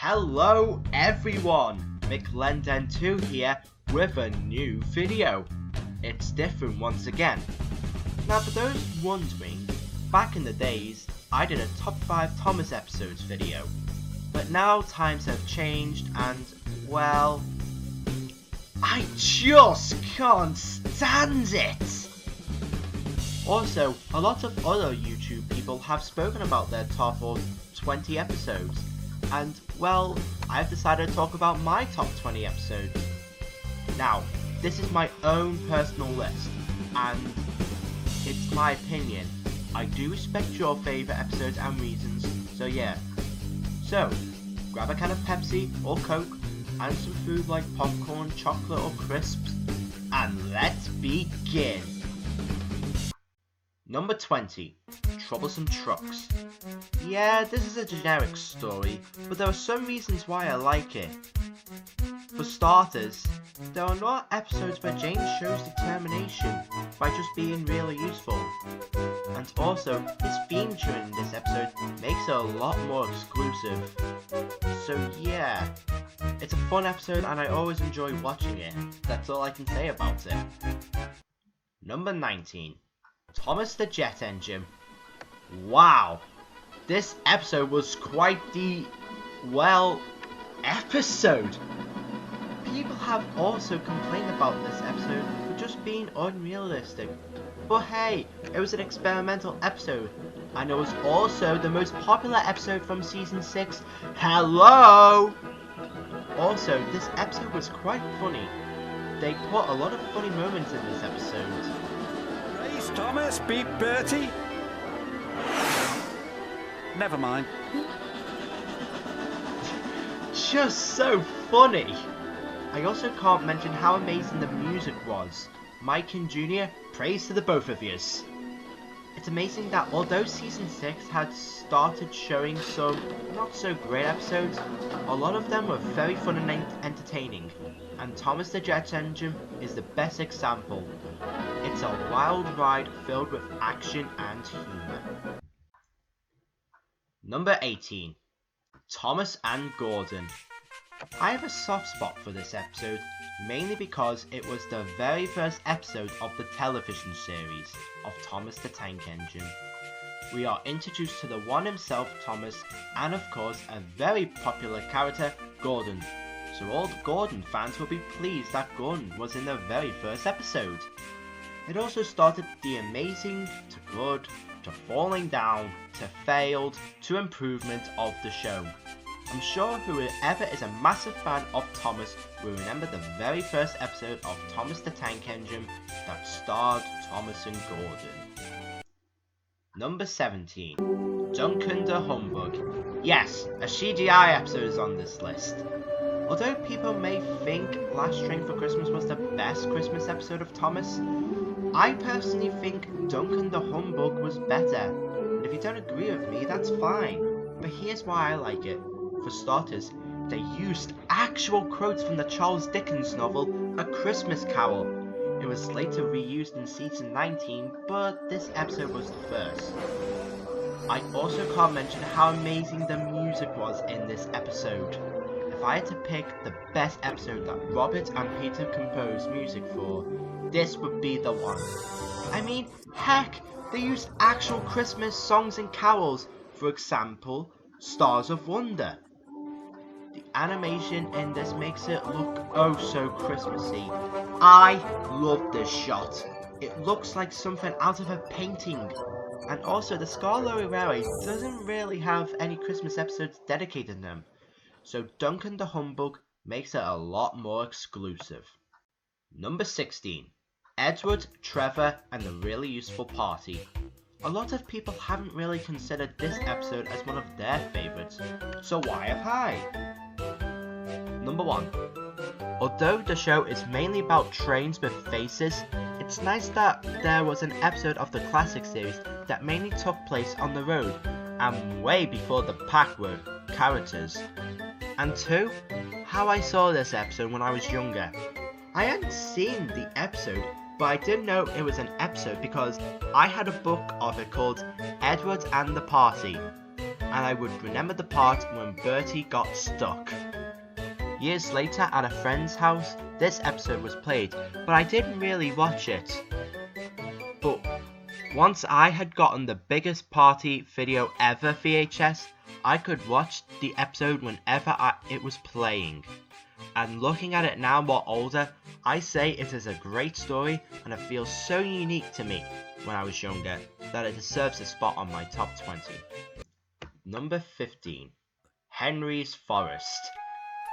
Hello everyone, McLenden2 here with a new video. It's different once again. Now for those wondering, back in the days I did a top 5 Thomas episodes video. But now times have changed and, well, I just can't stand it! Also, a lot of other YouTube people have spoken about their top 20 episodes. And, well, I've decided to talk about my top 20 episodes. Now, this is my own personal list, and it's my opinion. I do respect your favourite episodes and reasons, so yeah. So, grab a can of Pepsi or Coke, and some food like popcorn, chocolate or crisps, and let's begin! Number 20. Troublesome Trucks. Yeah, this is a generic story, but there are some reasons why I like it. For starters, there are not episodes where James shows determination by just being really useful. And also, his theme tune in this episode makes it a lot more exclusive. So yeah, it's a fun episode and I always enjoy watching it. That's all I can say about it. Number 19. Thomas the Jet Engine. Wow, this episode was quite the, well, episode. People have also complained about this episode for just being unrealistic. But hey, it was an experimental episode, and it was also the most popular episode from season 6. Hello! Also, this episode was quite funny. They put a lot of funny moments in this episode. Race Thomas beat Bertie? Never mind. Just so funny. I also can't mention how amazing the music was. Mike and Junior, praise to the both of yous. It's amazing that although season 6 had started showing some not so great episodes, a lot of them were very fun and entertaining, and Thomas the Jet Engine is the best example. It's a wild ride filled with action and humour. Number 18. Thomas and Gordon. I have a soft spot for this episode, mainly because it was the very first episode of the television series of Thomas the Tank Engine. We are introduced to the one himself, Thomas, and of course a very popular character, Gordon. So all the Gordon fans will be pleased that Gordon was in the very first episode. It also started the amazing to good to falling down to failed to improvement of the show. I'm sure whoever is a massive fan of Thomas will remember the very first episode of Thomas the Tank Engine that starred Thomas and Gordon. Number 17. Duncan the Humbug. Yes, a CGI episode is on this list. Although people may think Last Train for Christmas was the best Christmas episode of Thomas, I personally think Duncan the Humbug was better. And if you don't agree with me, that's fine. But here's why I like it. For starters, they used actual quotes from the Charles Dickens novel, A Christmas Carol. It was later reused in season 19, but this episode was the first. I also can't mention how amazing the music was in this episode. If I had to pick the best episode that Robert and Peter composed music for, this would be the one. I mean, heck, they used actual Christmas songs and carols, for example, Stars of Wonder. The animation in this makes it look oh so Christmassy. I love this shot. It looks like something out of a painting. And also the Scarlet Railway doesn't really have any Christmas episodes dedicated to them. So Duncan the Humbug makes it a lot more exclusive. Number 16. Edward, Trevor and the Really Useful Party. A lot of people haven't really considered this episode as one of their favourites, so why have I? Number 1. Although the show is mainly about trains with faces, it's nice that there was an episode of the classic series that mainly took place on the road, and way before the pack were characters. And 2. How I saw this episode when I was younger. I hadn't seen the episode, but I did know it was an episode because I had a book of it called Edward and the Party. and I would remember the part when Bertie got stuck. Years later at a friend's house, this episode was played, but I didn't really watch it. But once I had gotten the biggest party video ever VHS, I could watch the episode whenever it was playing. And looking at it now more older, I say it is a great story and it feels so unique to me when I was younger that it deserves a spot on my top 20. Number 15. Henry's Forest.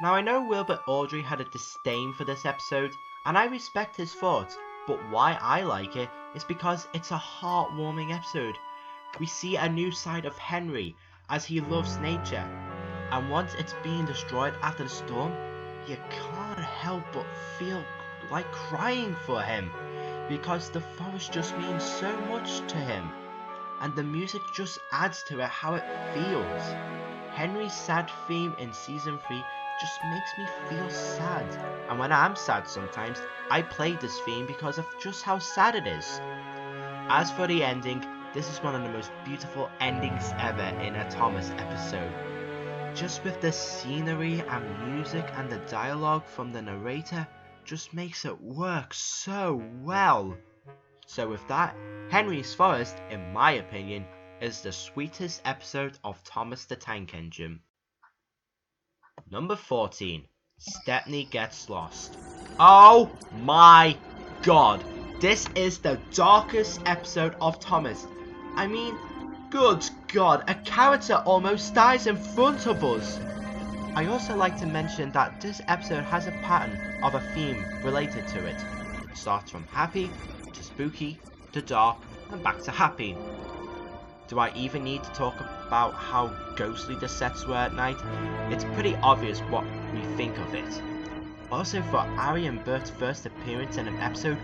Now I know Wilbur Awdry had a disdain for this episode, and I respect his thoughts, but why I like it is because it's a heartwarming episode. We see a new side of Henry as he loves nature, and once it's being destroyed after the storm, you can't help but feel like crying for him, because the forest just means so much to him, and the music just adds to it how it feels. Henry's sad theme in season 3 just makes me feel sad, and when I'm sad sometimes, I play this theme because of just how sad it is. As for the ending, this is one of the most beautiful endings ever in a Thomas episode. Just with the scenery and music and the dialogue from the narrator just makes it work so well. So with that, Henry's Forest, in my opinion, is the sweetest episode of Thomas the Tank Engine. Number 14. Stepney Gets Lost. Oh my god, this is the darkest episode of Thomas. I mean, good god, a character almost dies in front of us. I also like to mention that this episode has a pattern of a theme related to it. It starts from happy, to spooky, to dark, and back to happy. Do I even need to talk about how ghostly the sets were at night? It's pretty obvious what we think of it. Also, for Ari and Bert's first appearance in an episode,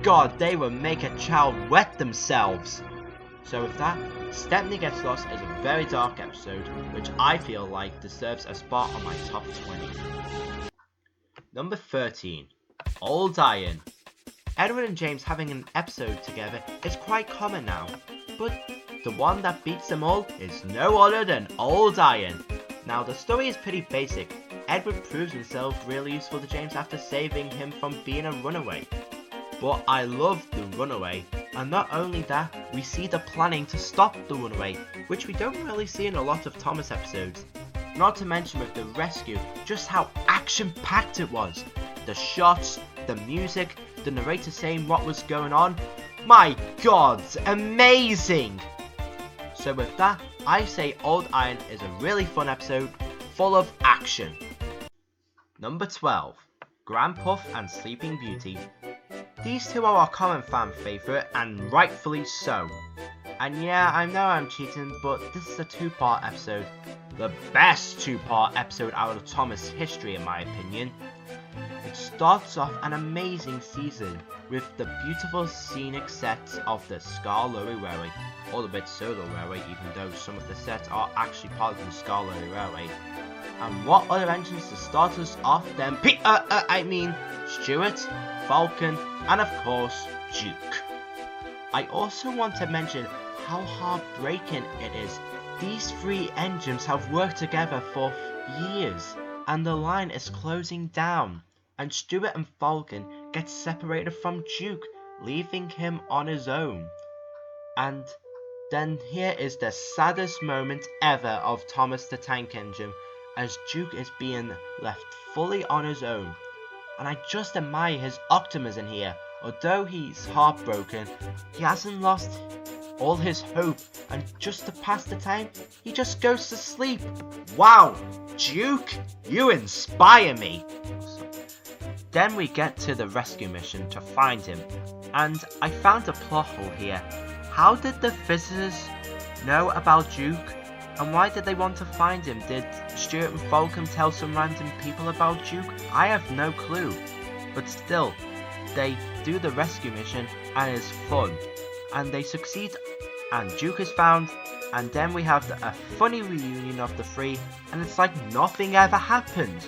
god, they would make a child wet themselves. So with that, Stepney Gets Lost is a very dark episode, which I feel like deserves a spot on my top 20. Number 13. Old Iron. Edward and James having an episode together is quite common now, but the one that beats them all is no other than Old Iron. Now the story is pretty basic. Edward proves himself really useful to James after saving him from being a runaway. But I love the runaway, and not only that, we see the planning to stop the runaway, which we don't really see in a lot of Thomas episodes. Not to mention with the rescue, just how action-packed it was. The shots, the music, the narrator saying what was going on. My god, amazing! So with that, I say Old Iron is a really fun episode, full of action. Number 12. Grandpuff and Sleeping Beauty. These two are a common fan favourite, and rightfully so. And yeah, I know I'm cheating, but this is a two-part episode. The best two-part episode out of Thomas history in my opinion. It starts off an amazing season with the beautiful scenic sets of the Skarloey Railway, or the bit Solo Railway, even though some of the sets are actually part of the Skarloey Railway. And what other engines to start us off than Stuart, Falcon, and of course Duke. I also want to mention how heartbreaking it is. These three engines have worked together for years, and the line is closing down, and Stuart and Falcon get separated from Duke, leaving him on his own. And then here is the saddest moment ever of Thomas the Tank Engine, as Duke is being left fully on his own. And I just admire his optimism here. Although he's heartbroken, he hasn't lost all his hope, and just to pass the time, he just goes to sleep. Wow, Duke, you inspire me. Then we get to the rescue mission to find him, and I found a plot hole here. How did the visitors know about Duke, and why did they want to find him? Did Stuart and Falcon tell some random people about Duke? I have no clue, but still, they do the rescue mission and it's fun, and they succeed, and Duke is found, and then we have a funny reunion of the three, and it's like nothing ever happened.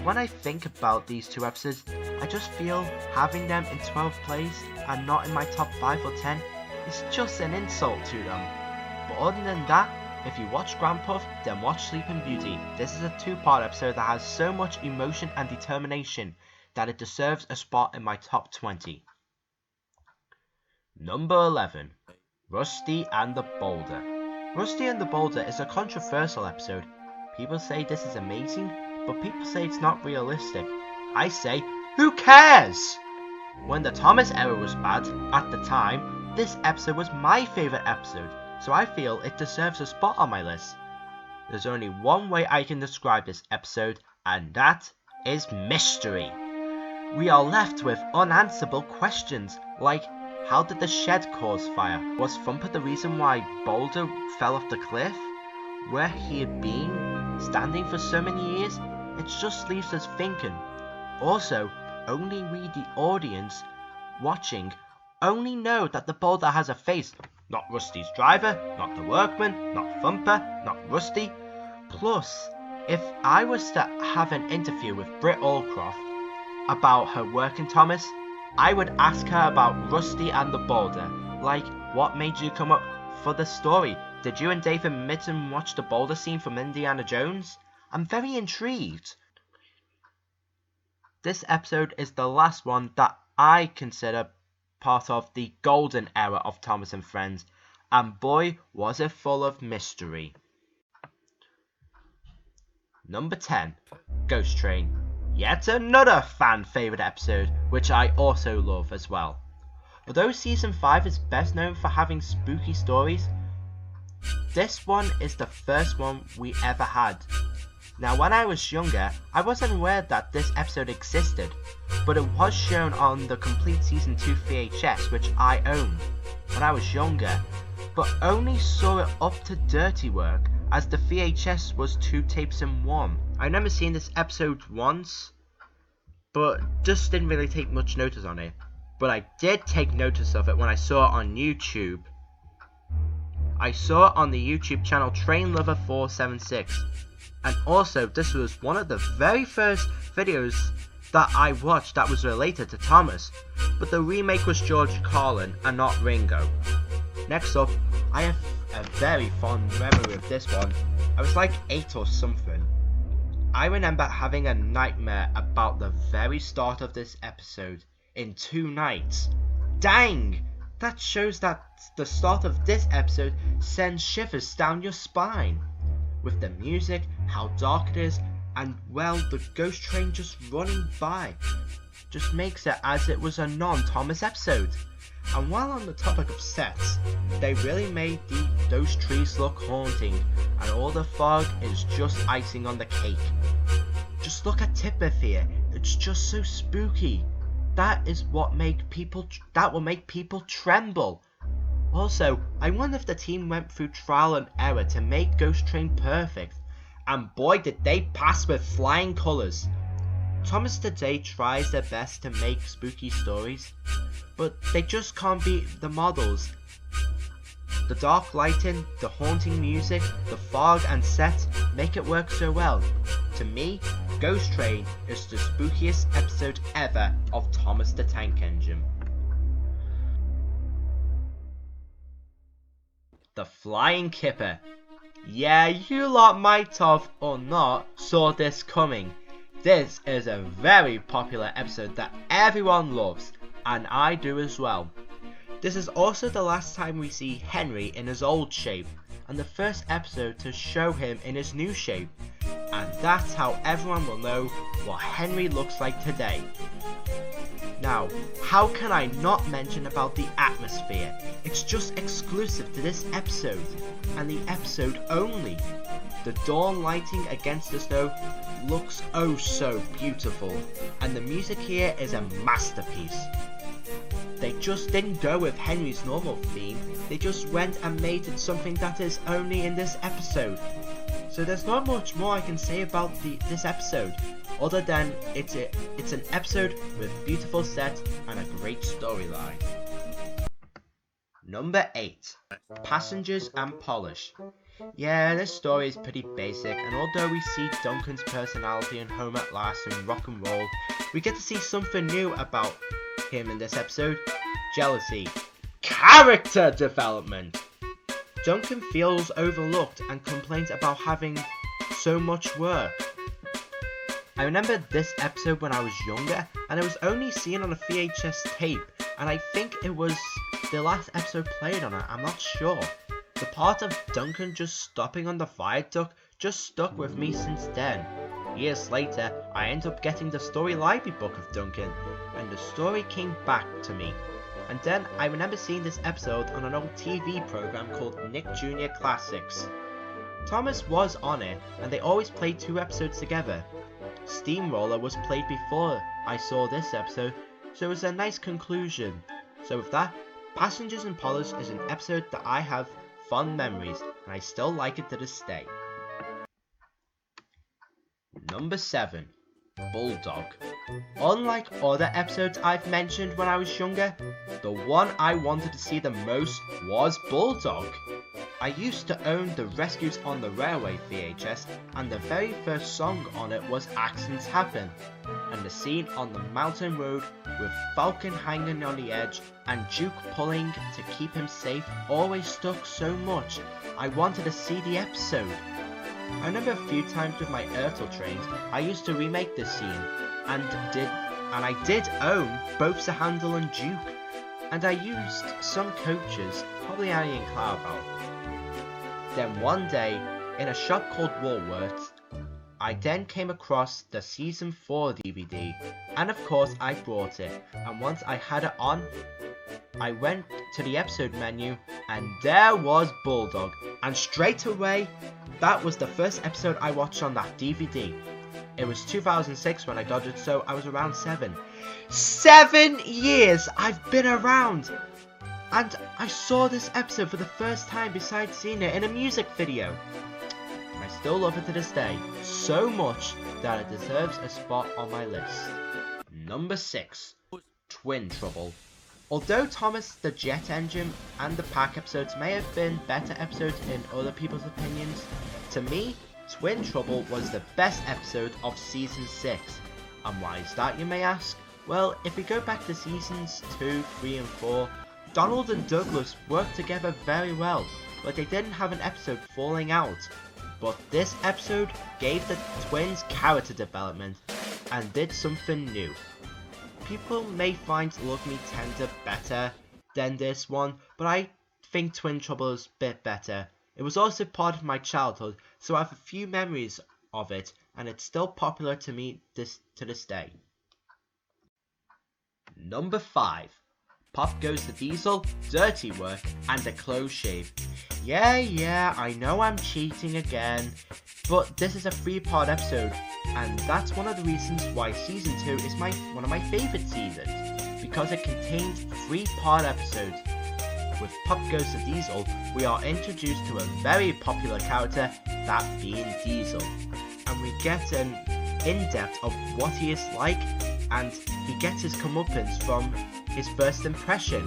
When I think about these two episodes, I just feel having them in 12th place and not in my top 5 or 10 is just an insult to them. But other than that, If you watch Grandpuff, then watch Sleeping Beauty. This is a two-part episode that has so much emotion and determination that it deserves a spot in my top 20. Number 11. Rusty and the Boulder. Rusty and the Boulder is a controversial episode. People say this is amazing, but people say it's not realistic. I say, who cares? When the Thomas era was bad, at the time, this episode was my favourite episode, so I feel it deserves a spot on my list. There's only one way I can describe this episode, and that is mystery. We are left with unanswerable questions, like how did the shed cause fire? Was Thumper the reason why Boulder fell off the cliff? Where he had been, standing for so many years? It just leaves us thinking. Also, only we, the audience watching, only know that the Boulder has a face. Not Rusty's driver, not the workman, not Thumper, not Rusty. Plus, if I was to have an interview with Britt Allcroft about her work in Thomas, I would ask her about Rusty and the Boulder. Like, what made you come up for the story? Did you and David Mitton watch the Boulder scene from Indiana Jones? I'm very intrigued. This episode is the last one that I consider part of the golden era of Thomas and Friends, and boy was it full of mystery. Number 10. Ghost Train. Yet another fan favourite episode, which I also love as well. Although Season 5 is best known for having spooky stories, this one is the first one we ever had. Now, when I was younger, I wasn't aware that this episode existed, but it was shown on the complete Season 2 VHS, which I owned when I was younger, but only saw it up to dirty work, as the VHS was 2 tapes in one. I remember seeing this episode once, but just didn't really take much notice on it. But I did take notice of it when I saw it on YouTube. I saw it on the YouTube channel Train Lover 476. And also, this was one of the very first videos that I watched that was related to Thomas, but the remake was George Carlin and not Ringo. Next up, I have a very fond memory of this one. I was like 8 or something. I remember having a nightmare about the very start of this episode in 2 nights. Dang! That shows that the start of this episode sends shivers down your spine. With the music, how dark it is, and well, the ghost train just running by just makes it as it was a non-Thomas episode. And while on the topic of sets, they really made those trees look haunting, and all the fog is just icing on the cake. Just look at Tipper here, it's just so spooky. That will make people tremble. Also, I wonder if the team went through trial and error to make Ghost Train perfect, and boy did they pass with flying colours. Thomas today tries their best to make spooky stories, but they just can't beat the models. The dark lighting, the haunting music, the fog and set make it work so well. To me, Ghost Train is the spookiest episode ever of Thomas the Tank Engine. The Flying Kipper. Yeah, you lot might have or not saw this coming. This is a very popular episode that everyone loves, and I do as well. This is also the last time we see Henry in his old shape, and the first episode to show him in his new shape, and that's how everyone will know what Henry looks like today. Now, how can I not mention about the atmosphere? It's just exclusive to this episode, and the episode only. The dawn lighting against the snow looks oh so beautiful, and the music here is a masterpiece. They just didn't go with Henry's normal theme, they just went and made it something that is only in this episode. So there's not much more I can say about this episode, other than it's an episode with beautiful set and a great storyline. Number 8. Passengers and Polish. Yeah, this story is pretty basic, and although we see Duncan's personality in Home at Last and Rock and Roll, we get to see something new about him in this episode. Jealousy. Character development. Duncan feels overlooked and complains about having so much work. I remember this episode when I was younger, and it was only seen on a VHS tape, and I think it was the last episode played on it, I'm not sure. The part of Duncan just stopping on the viaduct just stuck with me since then. Years later, I ended up getting the story library book of Duncan, and the story came back to me. And then I remember seeing this episode on an old TV program called Nick Jr. Classics. Thomas was on it, and they always played 2 episodes together. Steamroller was played before I saw this episode, so it was a nice conclusion. So with that, Passengers and Polars is an episode that I have fond memories, and I still like it to this day. Number 7. Bulldog. Unlike other episodes I've mentioned when I was younger, the one I wanted to see the most was Bulldog. I used to own the Rescues on the Railway VHS, and the very first song on it was Accidents Happen, and the scene on the mountain road with Falcon hanging on the edge and Duke pulling to keep him safe always stuck so much. I wanted to see the episode. I remember a few times with my Ertl trains, I used to remake this scene, and I did own both the Handel and Duke, and I used some coaches, probably Annie and Clarabelle. Then one day, in a shop called Woolworths, I then came across the Season 4 DVD, and of course I bought it, and once I had it on, I went to the episode menu, and there was Bulldog, and straight away, that was the first episode I watched on that DVD. It was 2006 when I got it, so I was around 7. 7 years I've been around! And I saw this episode for the first time besides seeing it in a music video. And I still love it to this day, so much that it deserves a spot on my list. Number 6. Twin Trouble. Although Thomas the Jet Engine and the Pack episodes may have been better episodes in other people's opinions, to me, Twin Trouble was the best episode of Season 6. And why is that, you may ask? Well, if we go back to Seasons 2, 3 and 4, Donald and Douglas worked together very well, but they didn't have an episode falling out. But this episode gave the twins character development and did something new. People may find Love Me Tender better than this one, but I think Twin Trouble is a bit better. It was also part of my childhood, so I have a few memories of it, and it's still popular to me to this day. Number 5. Pop Goes the Diesel, Dirty Work, and a Close Shave. Yeah, I know I'm cheating again, but this is a 3-part episode, and that's one of the reasons why Season 2 is one of my favourite seasons, because it contains 3-part episodes. With Pop Goes the Diesel, we are introduced to a very popular character, that being Diesel, and we get an in-depth of what he is like, and he gets his comeuppance from his first impression.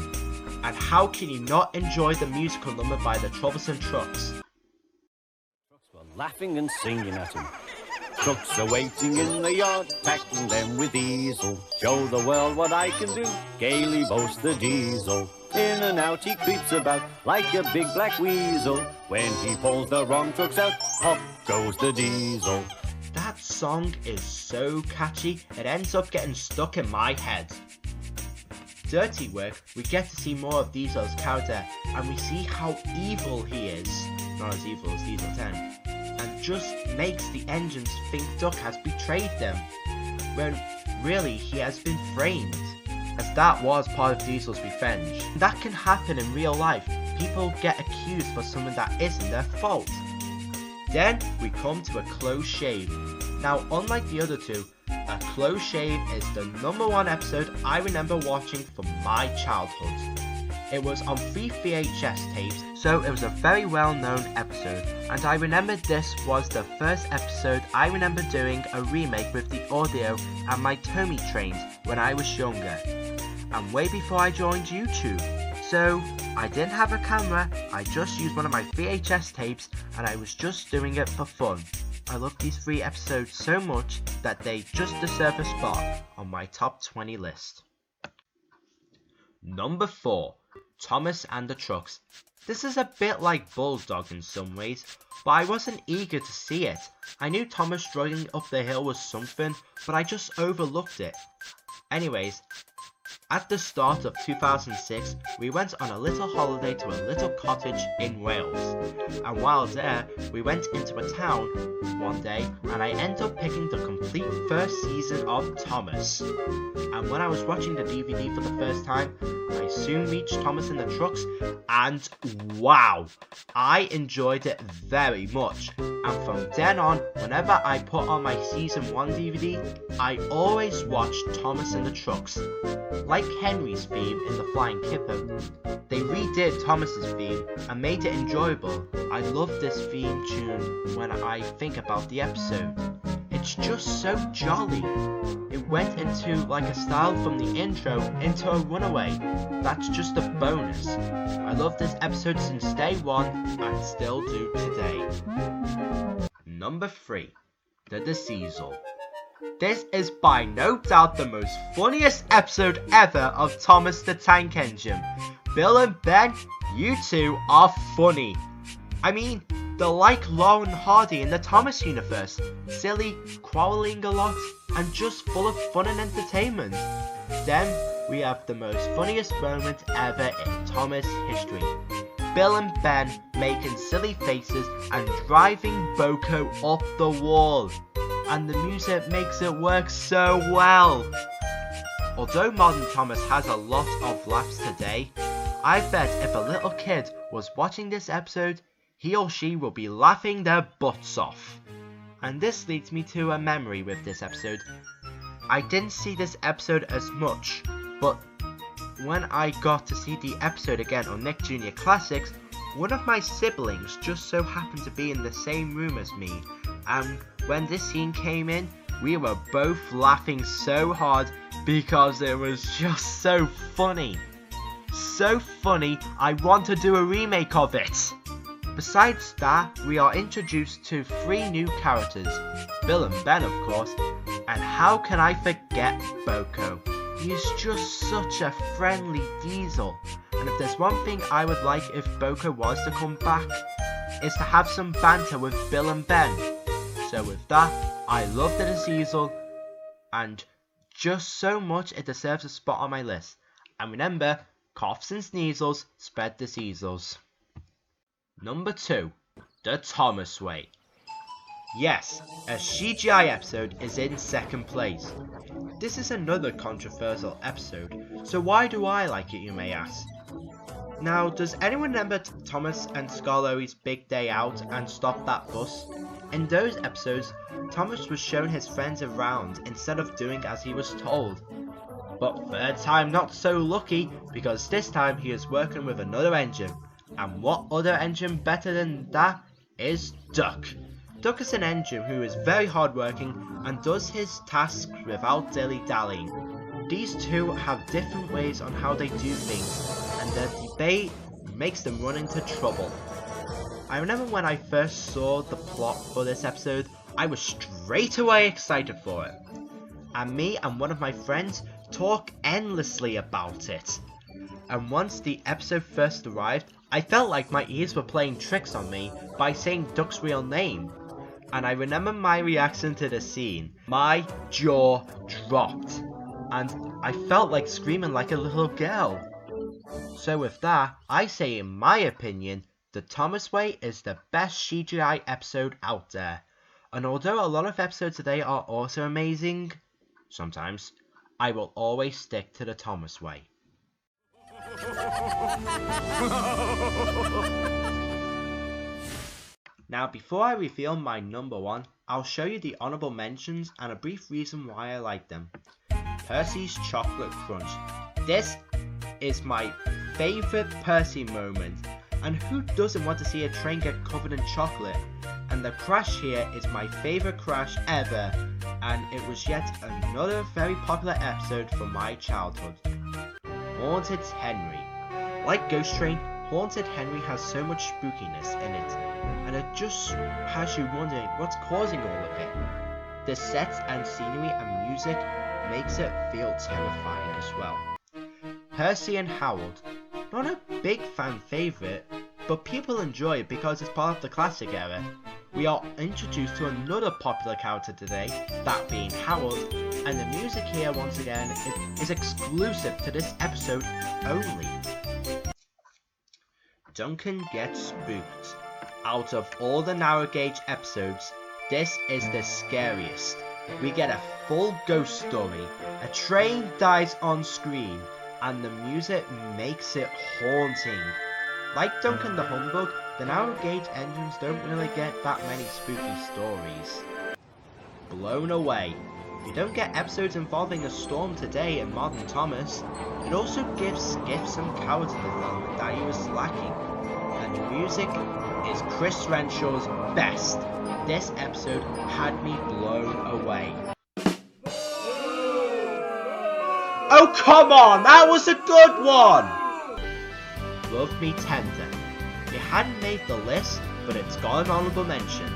And how can you not enjoy the musical number by the Troublesome Trucks? Trucks were laughing and singing at him. Trucks are waiting in the yard, tackling them with Diesel. Show the world what I can do, gaily boasts the Diesel. In and out he creeps about like a big black weasel. When he pulls the wrong trucks out, pop goes the Diesel. That song is so catchy, it ends up getting stuck in my head. Dirty Work, we get to see more of Diesel's character, and we see how evil he is, not as evil as Diesel 10, and just makes the engines think Duck has betrayed them, when really he has been framed, as that was part of Diesel's revenge. That can happen in real life, people get accused for something that isn't their fault. Then we come to A Close Shave. Now, unlike the other two, A Close Shave is the #1 episode I remember watching from my childhood. It was on 3 VHS tapes, so it was a very well-known episode, and I remember this was the first episode I remember doing a remake with the audio and my Tomy trains when I was younger, and way before I joined YouTube. So, I didn't have a camera, I just used one of my VHS tapes, and I was just doing it for fun. I love these 3 episodes so much that they just deserve a spot on my top 20 list. Number 4. Thomas and the Trucks. This is a bit like Bulldog in some ways, but I wasn't eager to see it. I knew Thomas struggling up the hill was something, but I just overlooked it. Anyways, at the start of 2006, we went on a little holiday to a little cottage in Wales. And while there, we went into a town one day and I ended up picking the complete first season of Thomas. And when I was watching the DVD for the first time, I soon reached Thomas and the Trucks and wow, I enjoyed it very much. And from then on, whenever I put on my season 1 DVD, I always watched Thomas and the Trucks. Like Henry's theme in The Flying Kipper, they redid Thomas's theme and made it enjoyable. I love this theme tune when I think about the episode. It's just so jolly. It went into like a style from the intro into a runaway. That's just a bonus. I love this episode since day one and still do today. Number 3. The Diesel. This is by no doubt the most funniest episode ever of Thomas the Tank Engine. Bill and Ben, you two are funny. I mean, they're like Laurel and Hardy in the Thomas universe. Silly, quarreling a lot, and just full of fun and entertainment. Then we have the most funniest moment ever in Thomas history. Bill and Ben making silly faces and driving Boko up the wall. And the music makes it work so well. Although modern Thomas has a lot of laughs today, I bet if a little kid was watching this episode, he or she will be laughing their butts off. And this leads me to a memory with this episode. I didn't see this episode as much, but when I got to see the episode again on Nick Jr. Classics, one of my siblings just so happened to be in the same room as me, and when this scene came in, we were both laughing so hard because it was just so funny. So funny, I want to do a remake of it. Besides that, we are introduced to 3 new characters, Bill and Ben of course, and how can I forget Boko? He is just such a friendly diesel, and if there's one thing I would like if Boko was to come back, is to have some banter with Bill and Ben. So with that, I love the Diesel, and just so much it deserves a spot on my list. And remember, coughs and sneezels spread the seasons. Number 2. The Thomas Way. Yes, a CGI episode is in second place. This is another controversial episode, so why do I like it, you may ask? Now, does anyone remember Thomas and Skarloey's big day out and Stop That Bus? In those episodes, Thomas was shown his friends around instead of doing as he was told. But third time not so lucky, because this time he is working with another engine. And what other engine better than that is Duck. Duck is an engine who is very hardworking and does his tasks without dilly-dallying. These two have different ways on how they do things, and their debate makes them run into trouble. I remember when I first saw the plot for this episode, I was straight away excited for it. And me and one of my friends talk endlessly about it. And once the episode first arrived, I felt like my ears were playing tricks on me by saying Duck's real name. And I remember my reaction to the scene. My jaw dropped. And I felt like screaming like a little girl. So with that, I say in my opinion, The Thomas Way is the best CGI episode out there. And although a lot of episodes today are also amazing, sometimes, I will always stick to The Thomas Way. Now before I reveal my number 1, I'll show you the honourable mentions and a brief reason why I like them. Percy's Chocolate Crunch. This is my favourite Percy moment, and who doesn't want to see a train get covered in chocolate? And the crash here is my favourite crash ever, and it was yet another very popular episode from my childhood. Haunted Henry. Like Ghost Train, Haunted Henry has so much spookiness in it, and it just has you wondering what's causing all of it. The sets and scenery and music makes it feel terrifying as well. Percy and Harold. Not a big fan favourite, but people enjoy it because it's part of the classic era. We are introduced to another popular character today, that being Harold, and the music here once again is exclusive to this episode only. Duncan gets spooked. Out of all the narrow gauge episodes, this is the scariest. We get a full ghost story, a train dies on screen, and the music makes it haunting. Like Duncan the Humbug, the narrow gauge engines don't really get that many spooky stories. Blown away. We don't get episodes involving a storm today in Modern Thomas. It also gives Skiff some character development that he was lacking. And the music is Chris Renshaw's best. This episode had me blown away. Oh come on, that was a good one! Love Me Tender. It hadn't made the list, but it's got an honourable mention.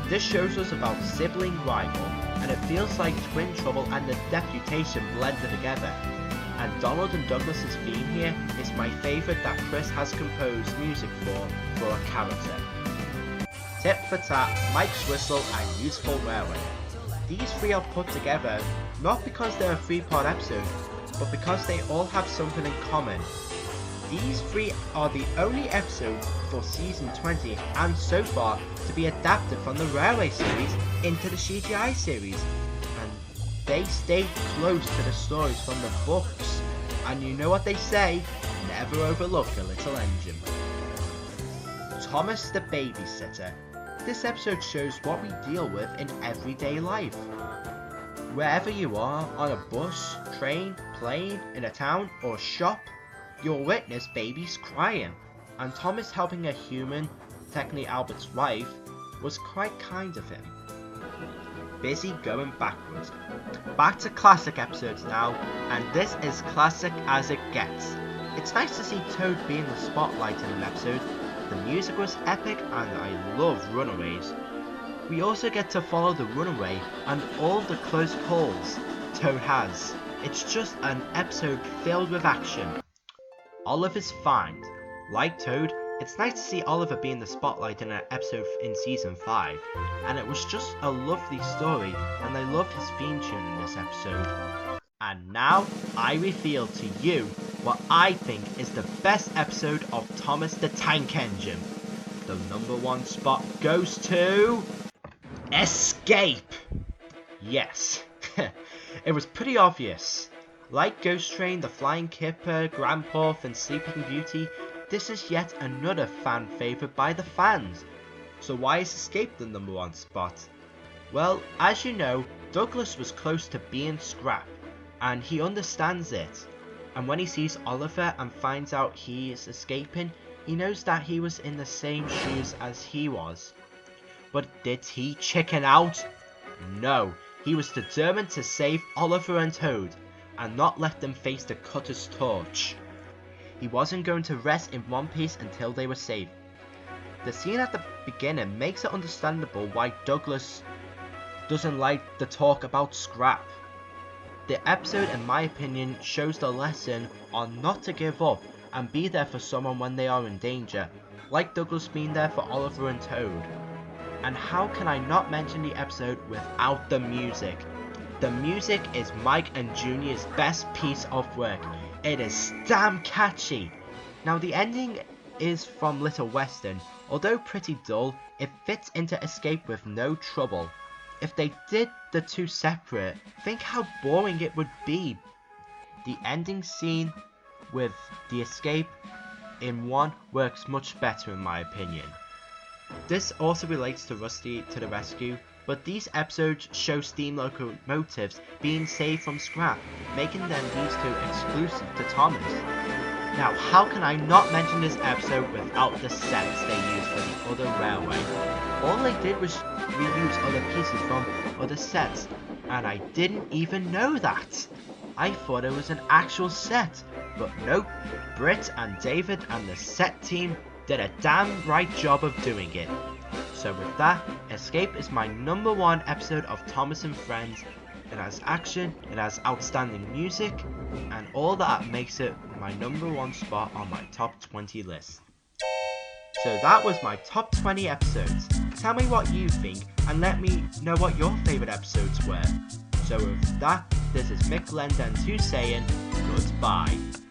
This shows us about sibling rival, and it feels like Twin Trouble and The Deputation blended together. And Donald and Douglas's theme here is my favourite that Chris has composed music for a character. Tit for Tat, Mike's Whistle and Useful Railway. These three are put together not because they're a three-part episode, but because they all have something in common. These three are the only episodes for season 20 and so far to be adapted from the Railway series into the CGI series, and they stayed close to the stories from the books, and you know what they say, never overlook a little engine. Thomas the Babysitter. This episode shows what we deal with in everyday life. Wherever you are, on a bus, train, plane, in a town or shop, you'll witness babies crying, and Thomas helping a human, technically Albert's wife, was quite kind of him. Busy going backwards. Back to classic episodes now, and this is classic as it gets. It's nice to see Toad be in the spotlight in an episode. The music was epic and I love Runaways. We also get to follow the runaway and all the close calls Toad has. It's just an episode filled with action. Oliver's find. Like Toad, it's nice to see Oliver be in the spotlight in an episode in season 5, and it was just a lovely story, and I love his theme tune in this episode. And now, I reveal to you what I think is the best episode of Thomas the Tank Engine. The #1 spot goes to... Escape! Yes, it was pretty obvious. Like Ghost Train, The Flying Kipper, Grandpa, and Sleeping Beauty, this is yet another fan favourite by the fans. So why is Escape the #1 spot? Well, as you know, Douglas was close to being scrapped, and he understands it. And when he sees Oliver and finds out he is escaping, he knows that he was in the same shoes as he was. But did he chicken out? No, he was determined to save Oliver and Toad, and not let them face the Cutter's torch. He wasn't going to rest in one piece until they were safe. The scene at the beginning makes it understandable why Douglas doesn't like the talk about scrap. The episode, in my opinion, shows the lesson on not to give up and be there for someone when they are in danger, like Douglas being there for Oliver and Toad. And how can I not mention the episode without the music? The music is Mike and Junior's best piece of work. It is damn catchy. Now the ending is from Little Western. Although pretty dull, it fits into Escape with no trouble. If they did the two separate, think how boring it would be. The ending scene with the escape in one works much better in my opinion. This also relates to Rusty to the Rescue, but these episodes show steam locomotives being saved from scrap, making them these two exclusive to Thomas. Now how can I not mention this episode without the sets they used for the other railway? All they did was reuse other pieces from other sets, and I didn't even know that. I thought it was an actual set, but nope, Britt and David and the set team did a damn right job of doing it. So with that, Escape is my #1 episode of Thomas and Friends. It has action, it has outstanding music, and all that makes it my number 1 spot on my top 20 list. So that was my top 20 episodes. Tell me what you think and let me know what your favourite episodes were. So with that, this is Mick Lenden saying goodbye.